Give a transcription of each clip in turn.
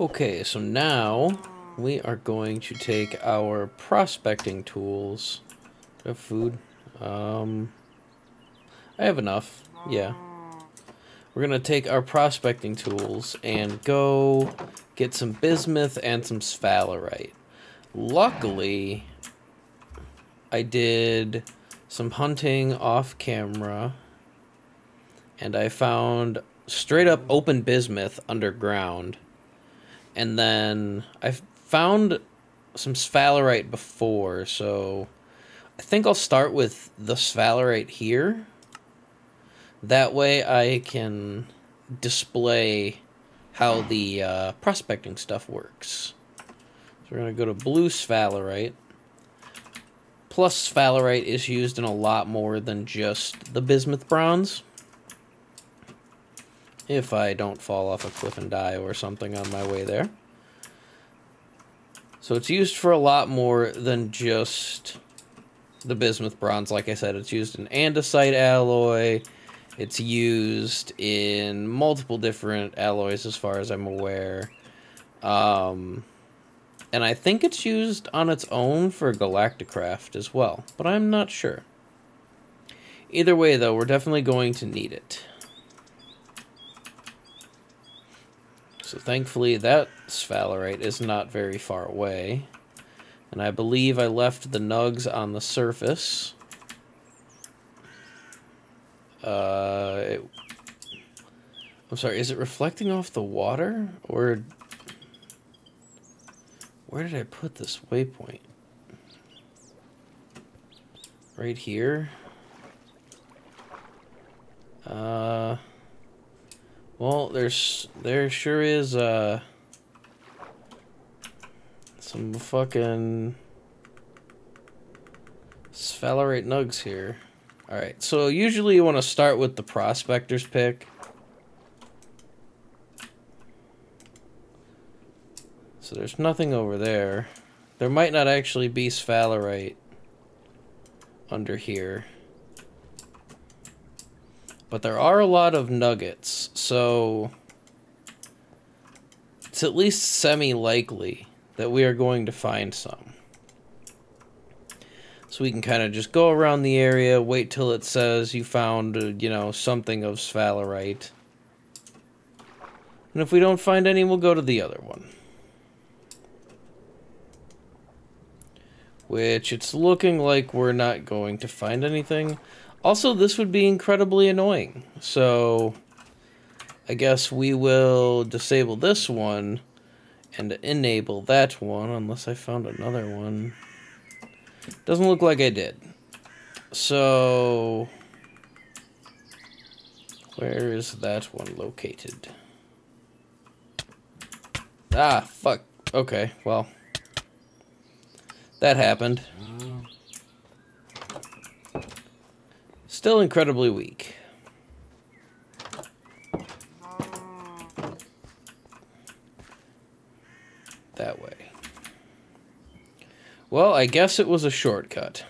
Okay, so now we are going to take our prospecting tools. Do I have food? I have enough. Yeah. We're going to take our prospecting tools and go get some bismuth and some sphalerite. Luckily, I did some hunting off camera, and I found straight up open bismuth underground. And then I found some sphalerite before, so I think I'll start with the sphalerite here. That way I can display how the prospecting stuff works. So we're going to go to blue sphalerite. Plus sphalerite is used in a lot more than just the bismuth bronze. If I don't fall off a cliff and die or something on my way there. So it's used for a lot more than just the bismuth bronze. Like I said, it's used in andesite alloy. It's used in multiple different alloys as far as I'm aware. And I think it's used on its own for Galacticraft as well, but I'm not sure. Either way, though, we're definitely going to need it. So thankfully that sphalerite is not very far away. And I believe I left the nugs on the surface. I'm sorry, is it reflecting off the water? Or where did I put this waypoint? Right here? Well, there sure is some fucking sphalerite nugs here. Alright, so usually you want to start with the prospector's pick. So there's nothing over there. There might not actually be sphalerite under here. But there are a lot of nuggets, so it's at least semi-likely that we are going to find some. So we can kind of just go around the area, wait till it says you found, you know, something of sphalerite. And if we don't find any, we'll go to the other one. Which it's looking like we're not going to find anything. Also, this would be incredibly annoying. So I guess we will disable this one and enable that one, unless I found another one. Doesn't look like I did. So where is that one located? Ah, fuck. Okay, well, that happened. Still incredibly weak. That way. Well, I guess it was a shortcut.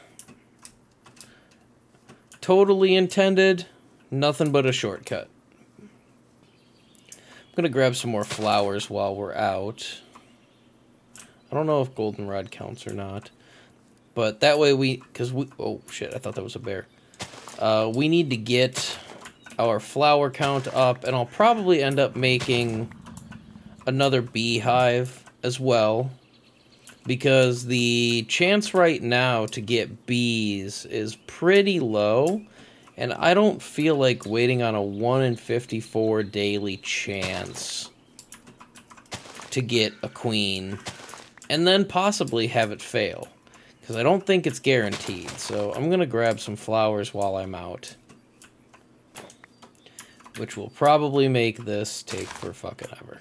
Totally intended, nothing but a shortcut. I'm gonna grab some more flowers while we're out. I don't know if goldenrod counts or not. But that way oh shit, I thought that was a bear. We need to get our flower count up, and I'll probably end up making another beehive as well, because the chance right now to get bees is pretty low, and I don't feel like waiting on a 1 in 54 daily chance to get a queen, and then possibly have it fail. Because I don't think it's guaranteed, so I'm going to grab some flowers while I'm out. Which will probably make this take for fucking ever.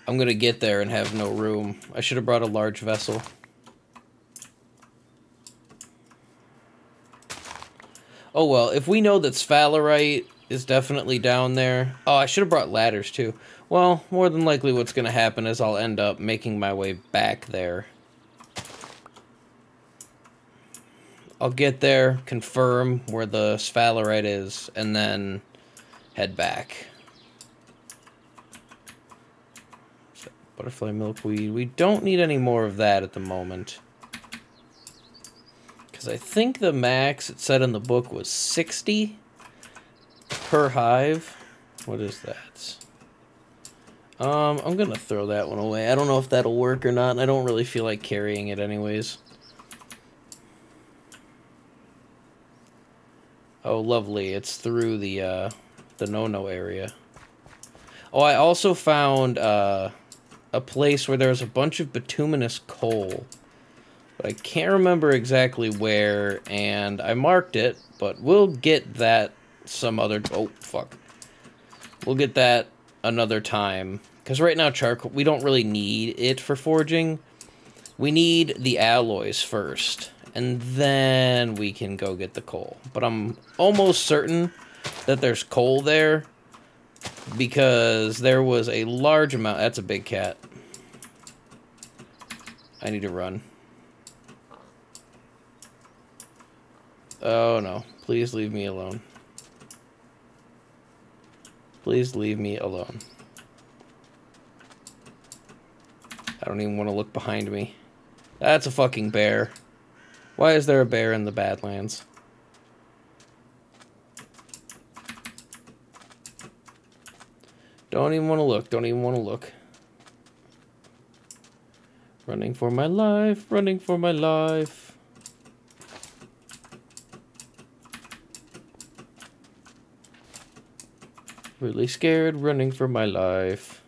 I'm going to get there and have no room. I should have brought a large vessel. Oh well, if we know that sphalerite is definitely down there. Oh, I should have brought ladders too. Well, more than likely what's going to happen is I'll end up making my way back there. I'll get there, confirm where the sphalerite is, and then head back. Butterfly milkweed. We don't need any more of that at the moment. Because I think the max it said in the book was 60 per hive. What is that? I'm going to throw that one away. I don't know if that'll work or not. I don't really feel like carrying it anyways. Oh, lovely. It's through the no-no area. Oh, I also found a place where there's a bunch of bituminous coal. But I can't remember exactly where, and I marked it, but we'll get that some other... Oh, fuck. We'll get that another time. Because right now, charcoal, we don't really need it for forging. We need the alloys first. And then we can go get the coal. But I'm almost certain that there's coal there. Because there was a large amount... That's a big cat. I need to run. Oh no. Please leave me alone. Please leave me alone. I don't even want to look behind me. That's a fucking bear. Why is there a bear in the Badlands? Don't even want to look. Don't even want to look. Running for my life. Running for my life. Really scared. Running for my life.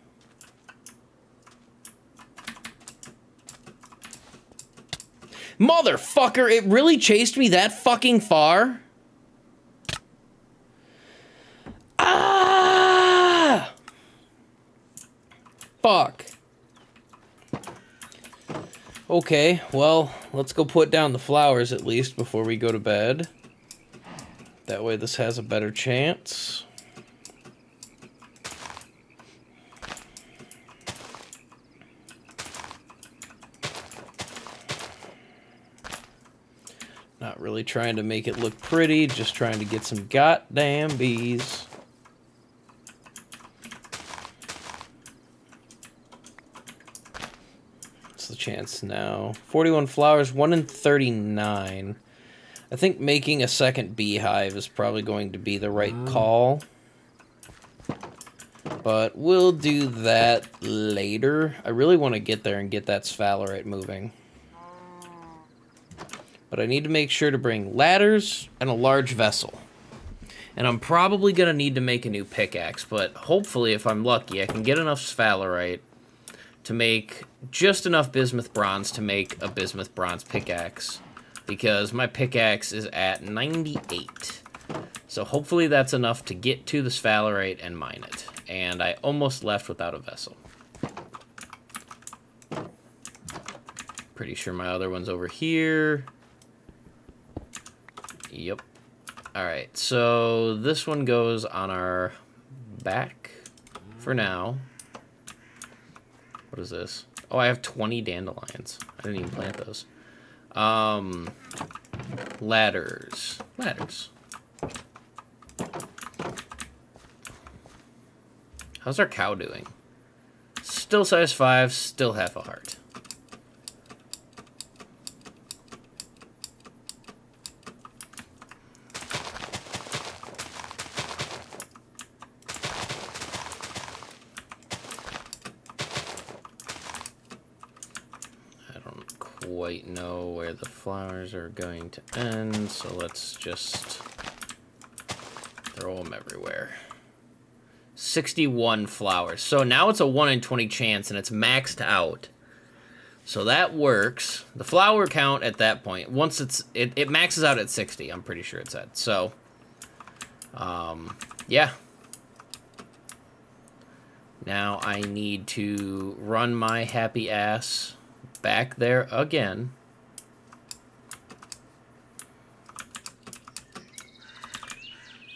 Motherfucker, it really chased me that fucking far? Ah! Fuck. Okay, well, let's go put down the flowers at least before we go to bed. That way this has a better chance. Not really trying to make it look pretty, just trying to get some goddamn bees. What's the chance now? 41 flowers, 1 in 39. I think making a second beehive is probably going to be the right call. But we'll do that later. I really want to get there and get that sphalerite moving. But I need to make sure to bring ladders and a large vessel. And I'm probably going to need to make a new pickaxe, but hopefully, if I'm lucky, I can get enough sphalerite to make just enough bismuth bronze to make a bismuth bronze pickaxe. Because my pickaxe is at 98. So hopefully that's enough to get to the sphalerite and mine it. And I almost left without a vessel. Pretty sure my other one's over here. Yep. Alright, so this one goes on our back for now. What is this? Oh, I have 20 dandelions. I didn't even plant those. Ladders. Ladders. How's our cow doing? Still size 5, still half a heart. Quite know where the flowers are going to end, so let's just throw them everywhere. 61 flowers. So now it's a 1 in 20 chance, and it's maxed out. So that works. The flower count at that point, once it maxes out at 60, I'm pretty sure it said. So, yeah. Now I need to run my happy ass back there again.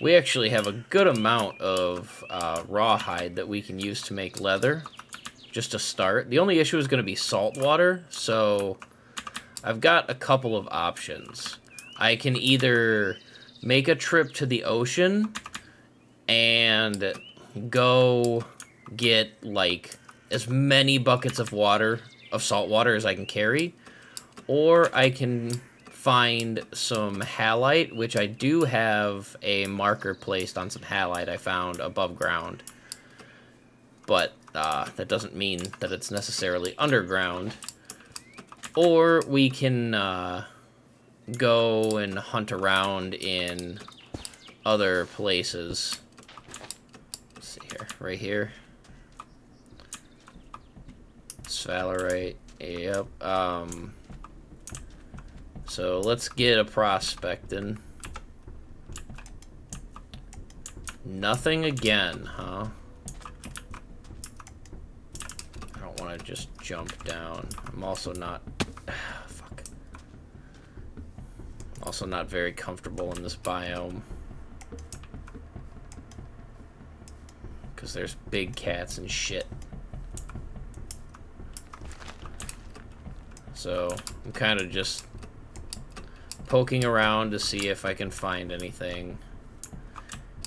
We actually have a good amount of rawhide that we can use to make leather, just to start. The only issue is going to be salt water, so I've got a couple of options. I can either make a trip to the ocean and go get, like, as many buckets of water, of salt water as I can carry, or I can find some halite, which I do have a marker placed on some halite I found above ground. But that doesn't mean that it's necessarily underground. Or we can go and hunt around in other places. Let's see here, right here. Sphalerite, yep. So let's get a Prospectin. Nothing again, huh? I don't want to just jump down. I'm also not... fuck. Also not very comfortable in this biome. Because there's big cats and shit. So, I'm kind of just poking around to see if I can find anything.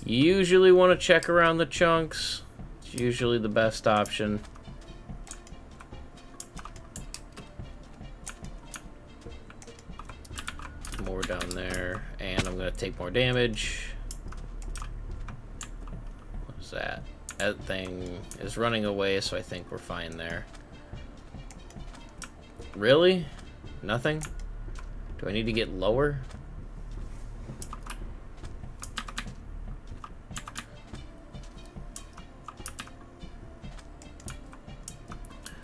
You usually want to check around the chunks. It's usually the best option. More down there, and I'm going to take more damage. What's that? That thing is running away, so I think we're fine there. Really? Nothing? Do I need to get lower?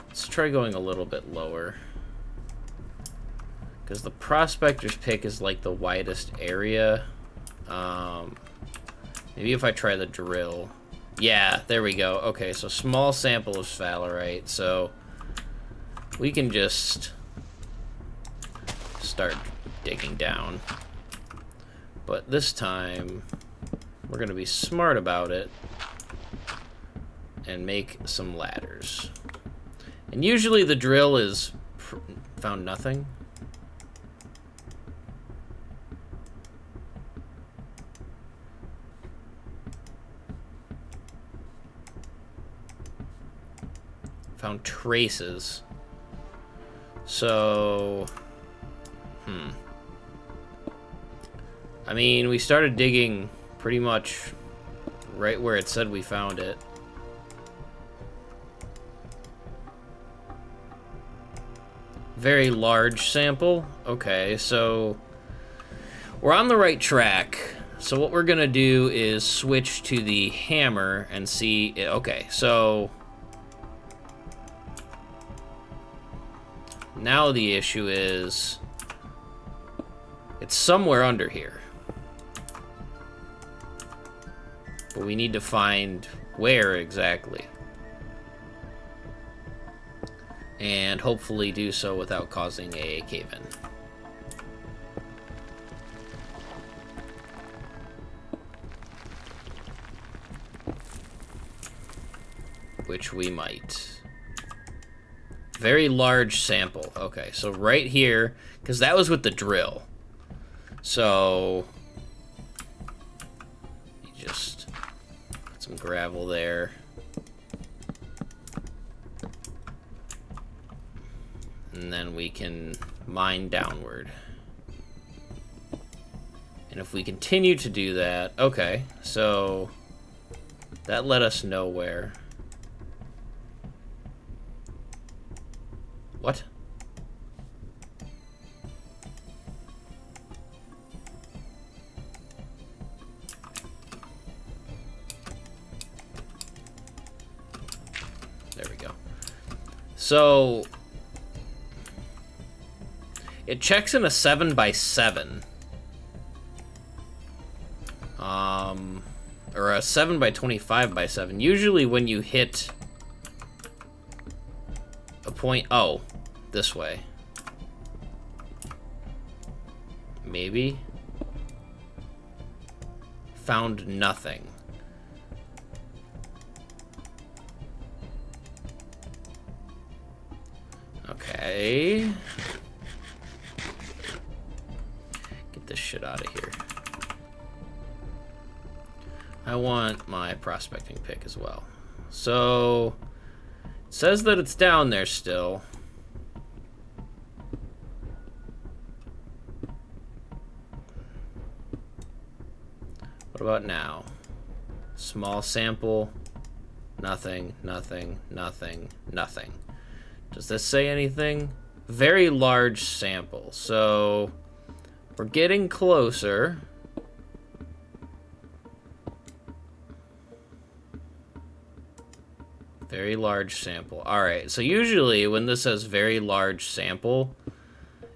Let's try going a little bit lower. Because the Prospector's Pick is like the widest area. Maybe if I try the drill. Yeah, there we go. Okay, so small sample of sphalerite. So we can just start digging down. But this time, we're going to be smart about it and make some ladders. And usually the drill is... found nothing. Found traces. So... I mean, we started digging pretty much right where it said we found it. Very large sample. Okay, so we're on the right track. So what we're gonna do is switch to the hammer and see... Okay, so... now the issue is... it's somewhere under here. But we need to find where exactly. And hopefully do so without causing a cave-in. Which we might. Very large sample. Okay, so right here, because that was with the drill. So... you just put some gravel there. And then we can mine downward. And if we continue to do that... okay, so... that let us know where... what? There we go. So... it checks in a 7x7. Or a 7x25x7. Usually when you hit a point... oh, this way. Maybe. Found nothing. Okay. get this shit out of here. I want my prospecting pick as well. So, it says that it's down there still. What about now? Small sample, nothing, nothing, nothing, nothing. Does this say anything? Very large sample. So, we're getting closer. Very large sample. Alright, so usually when this says very large sample,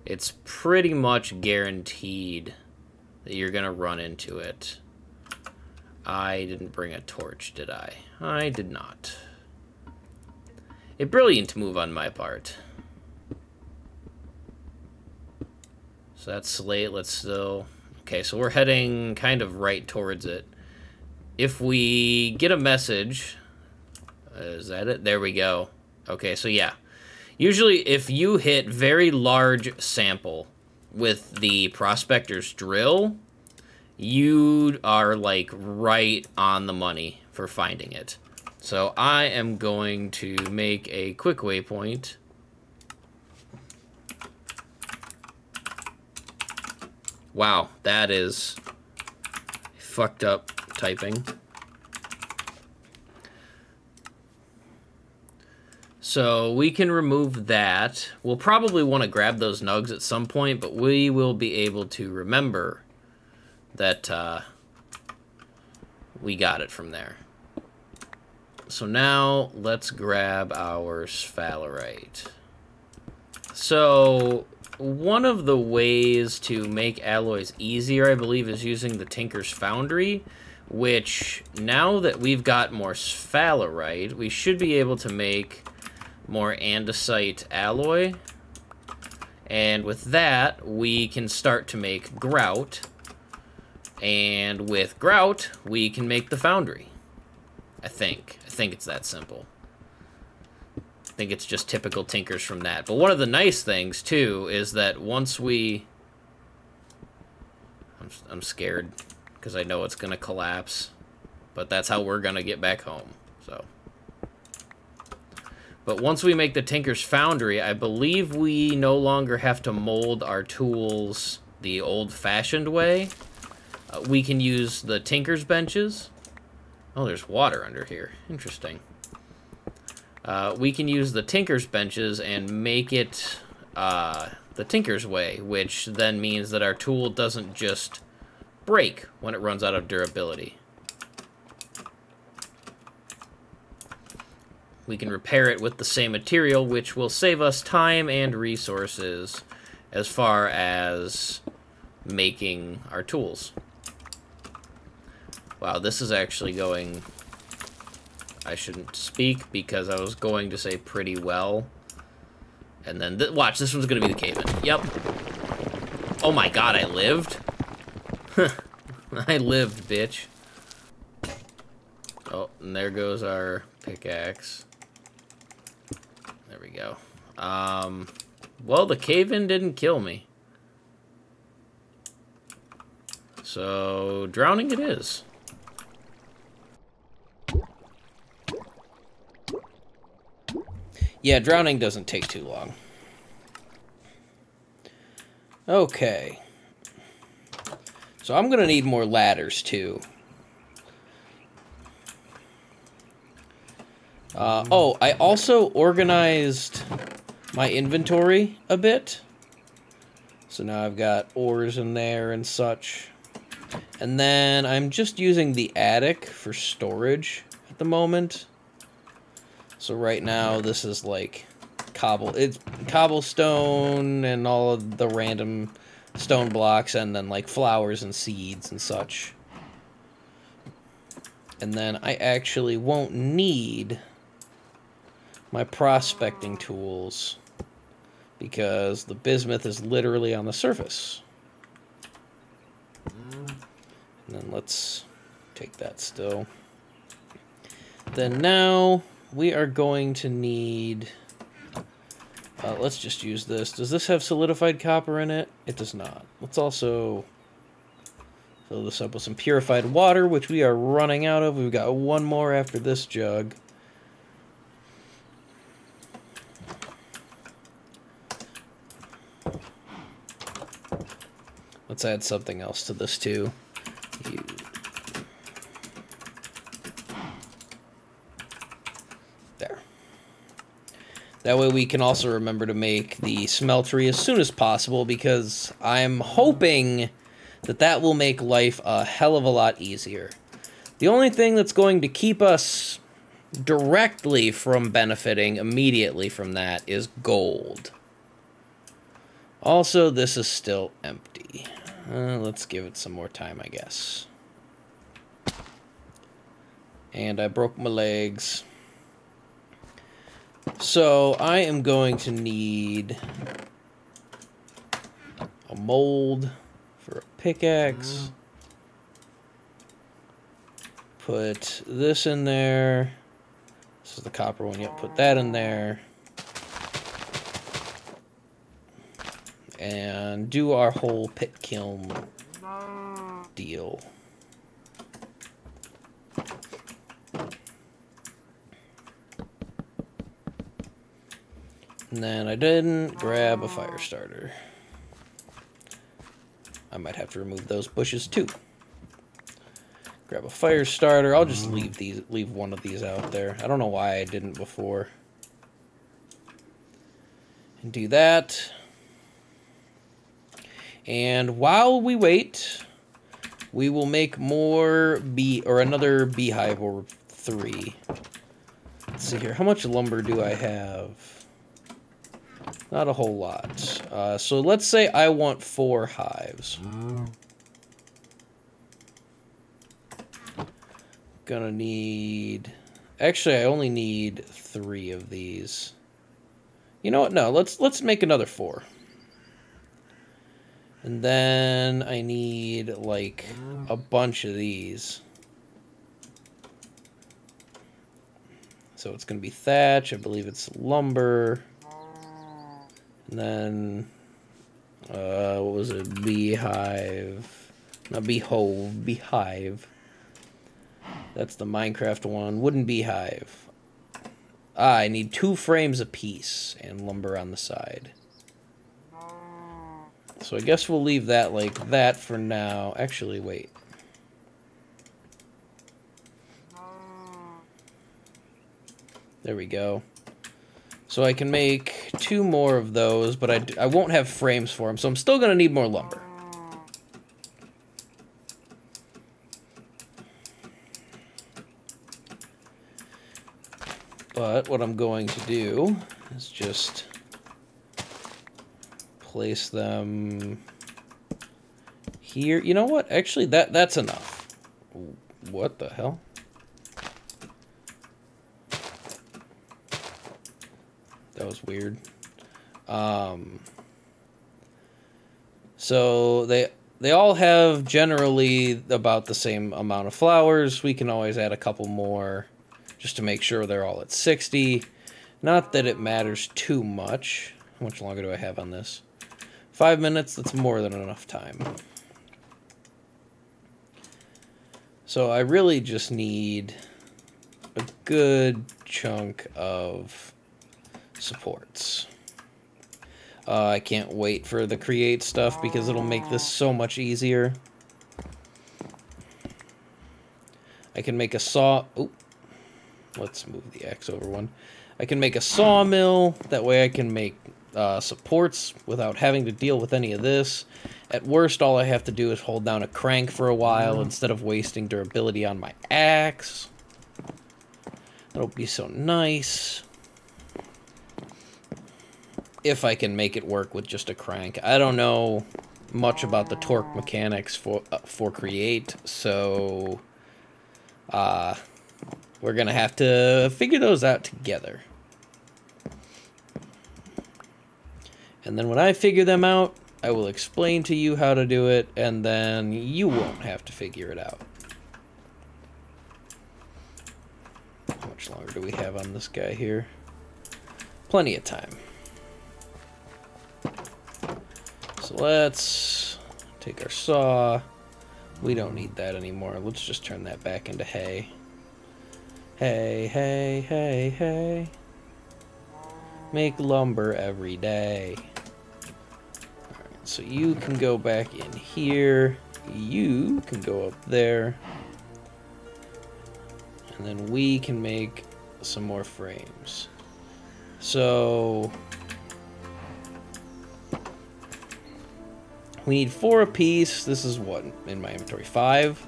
it's pretty much guaranteed that you're going to run into it. I didn't bring a torch, did I? I did not. A brilliant move on my part. So that's slate, let's still... Okay, so we're heading kind of right towards it. If we get a message... Is that it? There we go. Okay, so yeah. Usually if you hit very large sample with the prospector's drill, you are like right on the money for finding it. So I am going to make a quick waypoint. Wow, that is fucked up typing. So we can remove that. We'll probably want to grab those nugs at some point, but we will be able to remember that we got it from there. So now let's grab our sphalerite. So one of the ways to make alloys easier, I believe, is using the Tinker's Foundry, which now that we've got more sphalerite, we should be able to make more andesite alloy, and with that we can start to make grout, and with grout we can make the foundry. I think it's that simple. I think it's just typical tinkers from that. But one of the nice things too is that once we... I'm scared because I know it's gonna collapse, but that's how we're gonna get back home. So but once we make the Tinker's Foundry, I believe we no longer have to mold our tools the old-fashioned way. We can use the Tinker's benches. Oh, there's water under here. Interesting. We can use the Tinker's benches and make it the Tinker's way, which then means that our tool doesn't just break when it runs out of durability. We can repair it with the same material, which will save us time and resources as far as making our tools. Wow, this is actually going... I shouldn't speak because I was going to say pretty well. And then, watch, this one's going to be the caveman. Yep. Oh my god, I lived? I lived, bitch. Oh, and there goes our pickaxe. There we go. Well, the cave-in didn't kill me. So, drowning it is. Yeah, drowning doesn't take too long. Okay. So I'm gonna need more ladders, too. Oh, I also organized my inventory a bit. So now I've got ores in there and such. And then I'm just using the attic for storage at the moment. So right now this is like it's cobblestone and all of the random stone blocks and then like flowers and seeds and such. And then I actually won't need my prospecting tools because the bismuth is literally on the surface. And then let's take that still. Then now we are going to need... let's just use this. Does this have solidified copper in it? It does not. Let's also Fill this up with some purified water, which we are running out of. We've got one more after this jug. Let's add something else to this too. There. That way we can also remember to make the smeltery as soon as possible, because I'm hoping that that will make life a hell of a lot easier. The only thing that's going to keep us directly from benefiting immediately from that is gold. Also, this is still empty. Let's give it some more time, I guess. And I broke my legs. So, I am going to need a mold for a pickaxe. Put this in there. This is the copper one. Yep, put that in there. And do our whole pit kiln deal. And then I didn't grab a fire starter. I might have to remove those bushes too. Grab a fire starter. I'll just leave one of these out there. I don't know why I didn't before. And do that. And while we wait, we will make more another beehive or 3. Let's see here. How much lumber do I have? Not a whole lot. So let's say I want 4 hives. Gonna need... Actually, I only need 3 of these. You know what? No, let's make another 4. And then I need, like, a bunch of these. So it's going to be thatch. I believe it's lumber. And then, what was it? Beehive. Not beehove. Beehive. That's the Minecraft one. Wooden beehive. I need 2 frames apiece and lumber on the side. So I guess we'll leave that like that for now. Actually, wait. There we go. So I can make 2 more of those, but I won't have frames for them, so I'm still going to need more lumber. But what I'm going to do is just place them here. You know what? Actually, that's enough. What the hell? That was weird. So they all have generally about the same amount of flowers. We can always add a couple more just to make sure they're all at 60. Not that it matters too much. How much longer do I have on this? 5 minutes, that's more than enough time. So I really just need a good chunk of supports. I can't wait for the create stuff because it'll make this so much easier. I can make a saw... Oop. Let's move the X over one. I can make a sawmill. That way I can make supports without having to deal with any of this. At worst, all I have to do is hold down a crank for a while instead of wasting durability on my axe. That'll be so nice. If I can make it work with just a crank. I don't know much about the torque mechanics for create, so we're gonna have to figure those out together. And then when I figure them out, I will explain to you how to do it, and then you won't have to figure it out. How much longer do we have on this guy here? Plenty of time. So let's take our saw, We don't need that anymore. Let's just turn that back into hay. Hay, hay, hay, hay. Make lumber every day. Alright, so you can go back in here. You can go up there. And then we can make some more frames. So we need 4 apiece. This is what in my inventory? 5.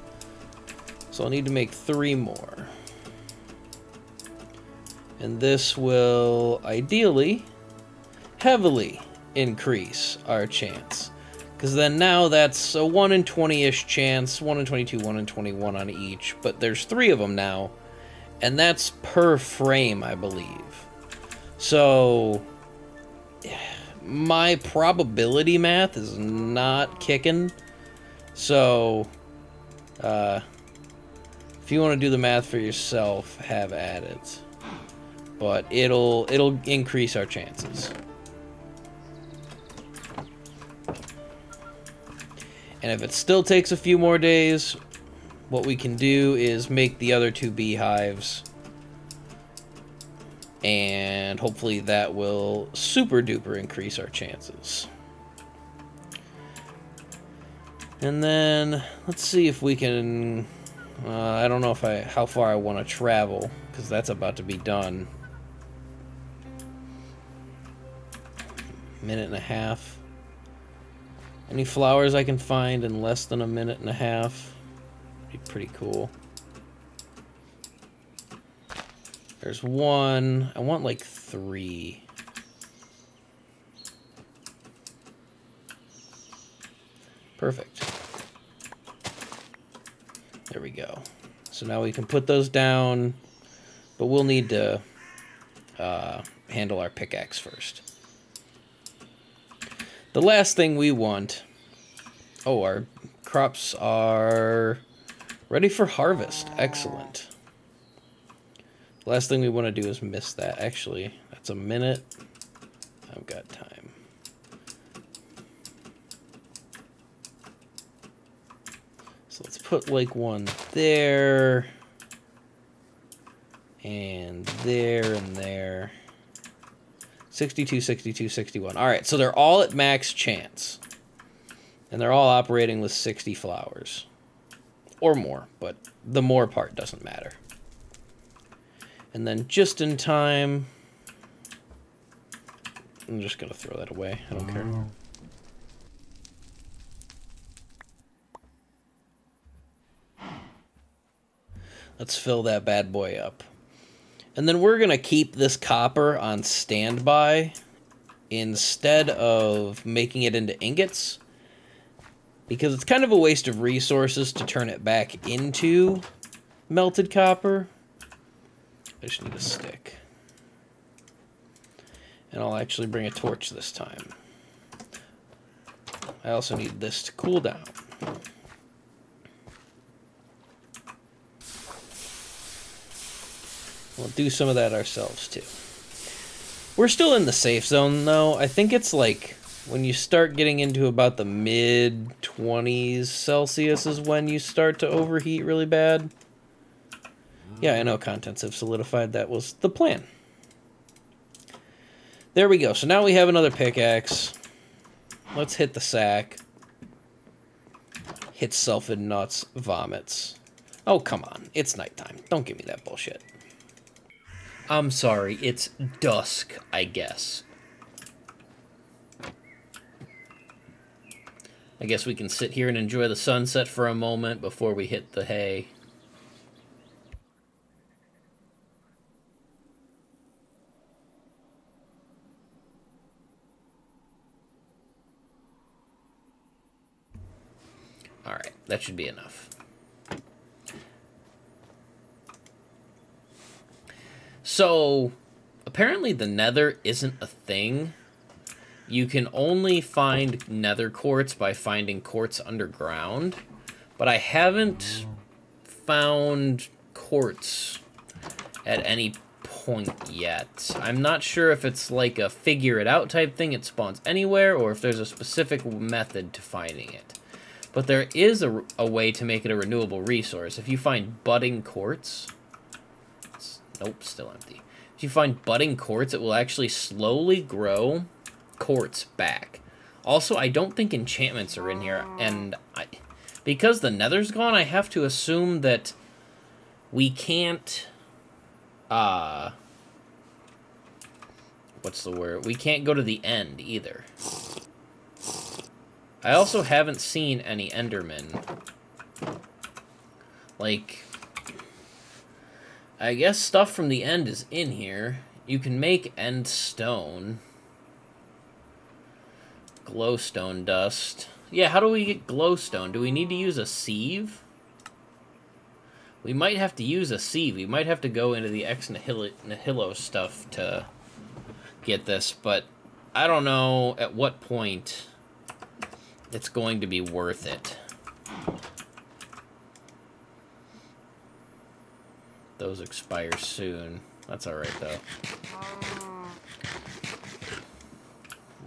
So I'll need to make 3 more. And this will ideally heavily increase our chance. Because then now that's a 1 in 20-ish chance, 1 in 22, 1 in 21 on each. But there's 3 of them now. And that's per frame, I believe. So my probability math is not kicking. So if you want to do the math for yourself, have at it. But it'll increase our chances. And if it still takes a few more days, what we can do is make the other 2 beehives. And hopefully that will super duper increase our chances. And then let's see if we can, I don't know how far I want to travel, because that's about to be done. Minute and a half. Any flowers I can find in less than a minute and a half? Be pretty cool. There's 1. I want like 3. Perfect. There we go. So now we can put those down, but we'll need to handle our pickaxe first. The last thing we want... Oh, our crops are ready for harvest. Excellent. Last thing we want to do is miss that. Actually, that's a minute. I've got time. So let's put like 1 there. And there and there. 62, 62, 61. Alright, so they're all at max chance. And they're all operating with 60 flowers. Or more, but the more part doesn't matter. And then just in time... I'm just going to throw that away. I don't care. Let's fill that bad boy up. And then we're going to keep this copper on standby instead of making it into ingots. Because it's kind of a waste of resources to turn it back into melted copper. I just need a stick. And I'll actually bring a torch this time. I also need this to cool down. We'll do some of that ourselves too. We're still in the safe zone though. I think it's like when you start getting into about the mid-20s Celsius is when you start to overheat really bad. Yeah, I know contents have solidified. That was the plan. There we go. So now we have another pickaxe. Let's hit the sack. Hit Sylphid nuts. Vomits. Oh, come on. It's nighttime. Don't give me that bullshit. I'm sorry. It's dusk, I guess. I guess we can sit here and enjoy the sunset for a moment before we hit the hay. Alright, that should be enough. So, apparently the nether isn't a thing. You can only find nether quartz by finding quartz underground. But I haven't found quartz at any point yet. I'm not sure if it's like a figure it out type thing, it spawns anywhere, or if there's a specific method to finding it. But there is a way to make it a renewable resource. If you find budding quartz... Nope, still empty. If you find budding quartz, it will actually slowly grow quartz back. Also, I don't think enchantments are in here, and because the nether's gone, I have to assume that we can't... what's the word? We can't go to the end, either. I also haven't seen any Endermen. Like, I guess stuff from the end is in here. You can make end stone. Glowstone dust. Yeah, how do we get glowstone? Do we need to use a sieve? We might have to use a sieve. We might have to go into the ex nihilo stuff to get this, but I don't know at what point it's going to be worth it. Those expire soon. That's alright, though.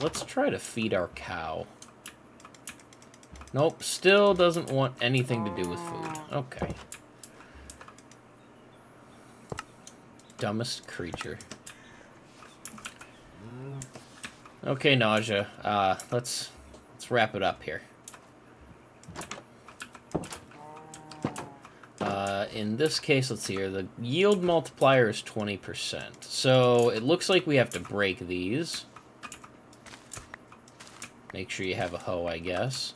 Let's try to feed our cow. Nope, still doesn't want anything to do with food. Okay. Dumbest creature. Okay, Nausea. Let's wrap it up here. In this case, let's see here. The yield multiplier is 20%. So it looks like we have to break these. Make sure you have a hoe, I guess.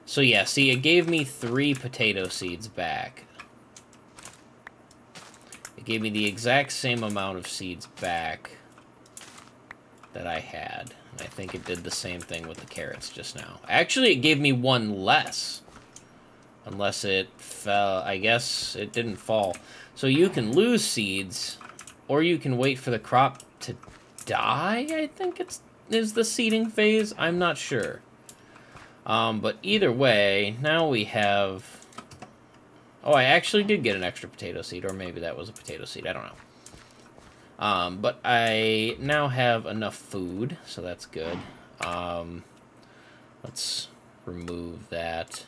So yeah, see, it gave me 3 potato seeds back. It gave me the exact same amount of seeds back that I had. And I think it did the same thing with the carrots just now. Actually, it gave me 1 less. Unless it fell. I guess it didn't fall. So you can lose seeds, or you can wait for the crop to die, I think is the seeding phase. I'm not sure. But either way, now we have... Oh, I actually did get an extra potato seed, or maybe that was a potato seed. I don't know. But I now have enough food, so that's good. Let's remove that.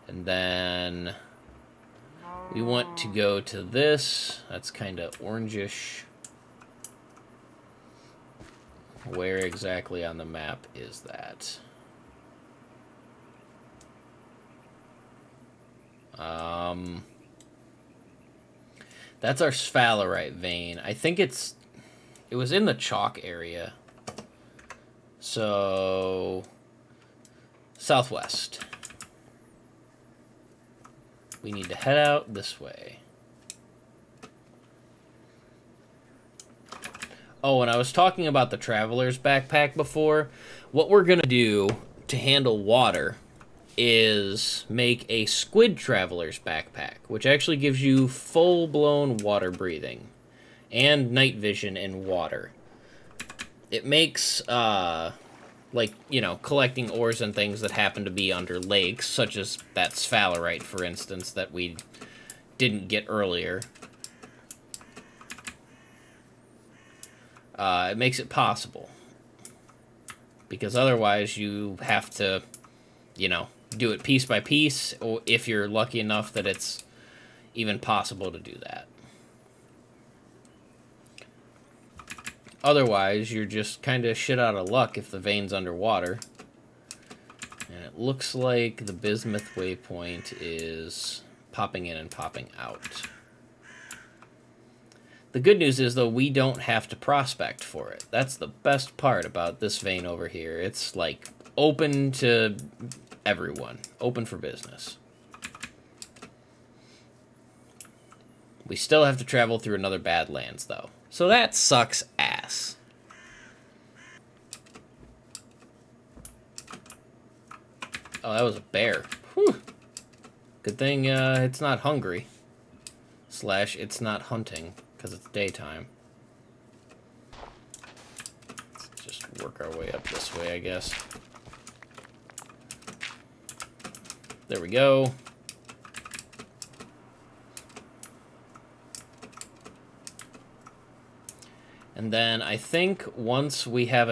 And then we want to go to this. That's kind of orangish. Where exactly on the map is that? That's our sphalerite vein. I think it was in the chalk area. So, southwest. We need to head out this way. Oh, and I was talking about the traveler's backpack before. What we're going to do to handle water is make a squid traveler's backpack, which actually gives you full-blown water breathing and night vision in water. It makes, like, you know, collecting ores and things that happen to be under lakes, such as that sphalerite, for instance, that we didn't get earlier. It makes it possible. Because otherwise you have to, you know, do it piece by piece, or if you're lucky enough that it's even possible to do that. Otherwise, you're just kind of shit out of luck if the vein's underwater. And it looks like the bismuth waypoint is popping in and popping out. The good news is, though, we don't have to prospect for it. That's the best part about this vein over here. It's, like, open to everyone. Open for business. We still have to travel through another Badlands, though. So that sucks ass. Oh, that was a bear. Whew. Good thing it's not hungry. / it's not hunting, because it's daytime. Let's just work our way up this way, I guess. There we go. And then I think once we have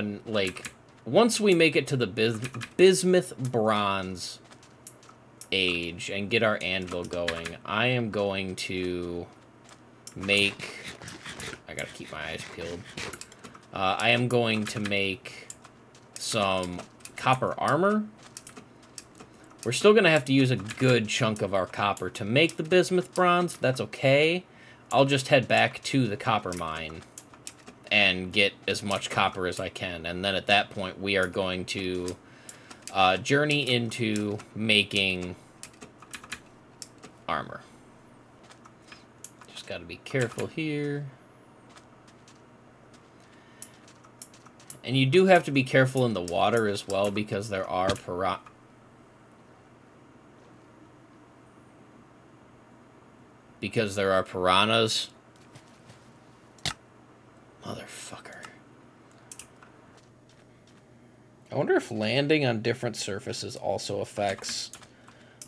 once we make it to the bismuth bronze age and get our anvil going, I am going to make... I gotta keep my eyes peeled. I am going to make some copper armor. We're still gonna have to use a good chunk of our copper to make the bismuth bronze. That's okay. I'll just head back to the copper mine and get as much copper as I can. And then at that point, we are going to journey into making armor. Just got to be careful here. And you do have to be careful in the water as well, because there are piranhas. Motherfucker. I wonder if landing on different surfaces also affects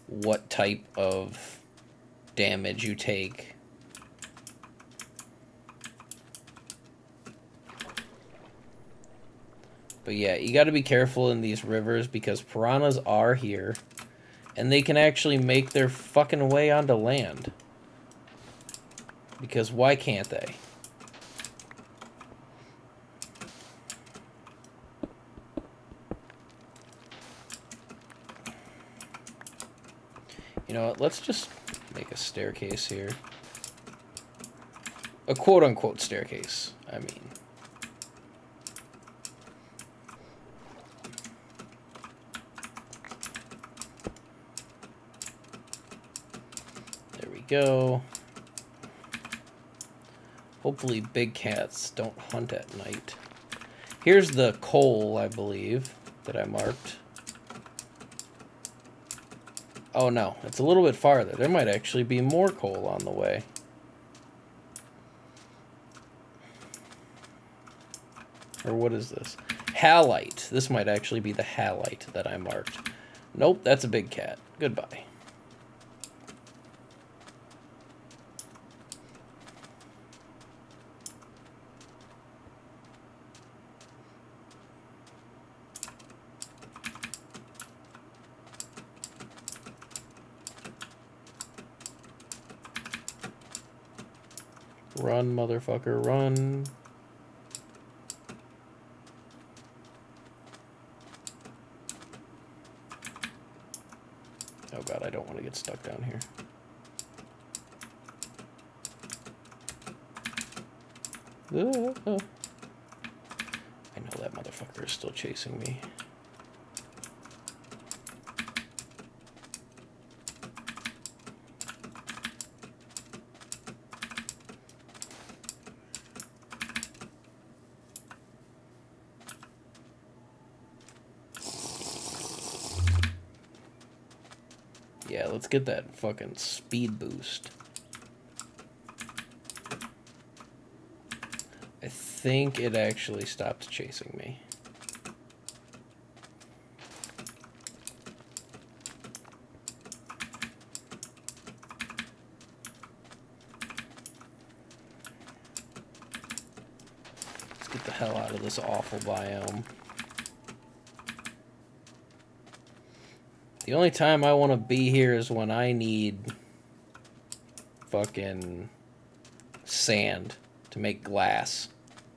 what type of damage you take. But yeah, you got to be careful in these rivers because piranhas are here. And they can actually make their fucking way onto land. Because why can't they? You know what, let's just make a staircase here. A quote-unquote staircase, I mean. There we go. Hopefully big cats don't hunt at night. Here's the coal, I believe, that I marked. Oh no, it's a little bit farther. There might actually be more coal on the way. Or what is this? Halite. This might actually be the halite that I marked. Nope, that's a big cat. Goodbye. Run, motherfucker, run. Oh god, I don't want to get stuck down here. I know that motherfucker is still chasing me. Yeah, let's get that fucking speed boost. I think it actually stopped chasing me. Let's get the hell out of this awful biome. The only time I want to be here is when I need fucking sand to make glass.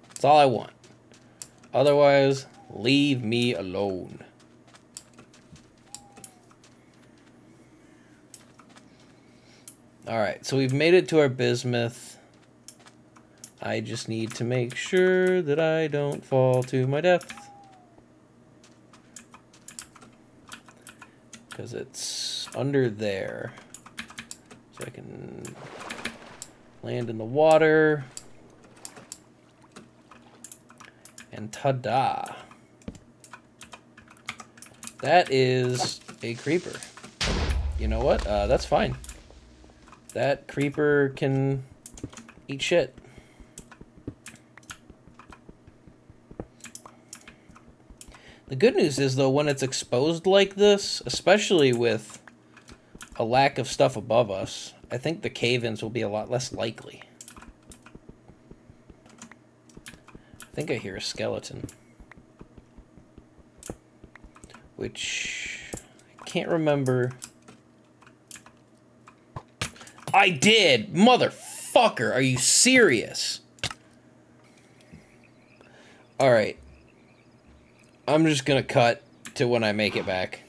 That's all I want. Otherwise, leave me alone. Alright, so we've made it to our bismuth. I just need to make sure that I don't fall to my death. Because it's under there. So I can land in the water. And ta-da. That is a creeper. You know what? That's fine. That creeper can eat shit. The good news is, though, when it's exposed like this, especially with a lack of stuff above us, I think the cave-ins will be a lot less likely. I think I hear a skeleton. Which, I can't remember I did! Motherfucker, are you serious? Alright. I'm just gonna cut to when I make it back.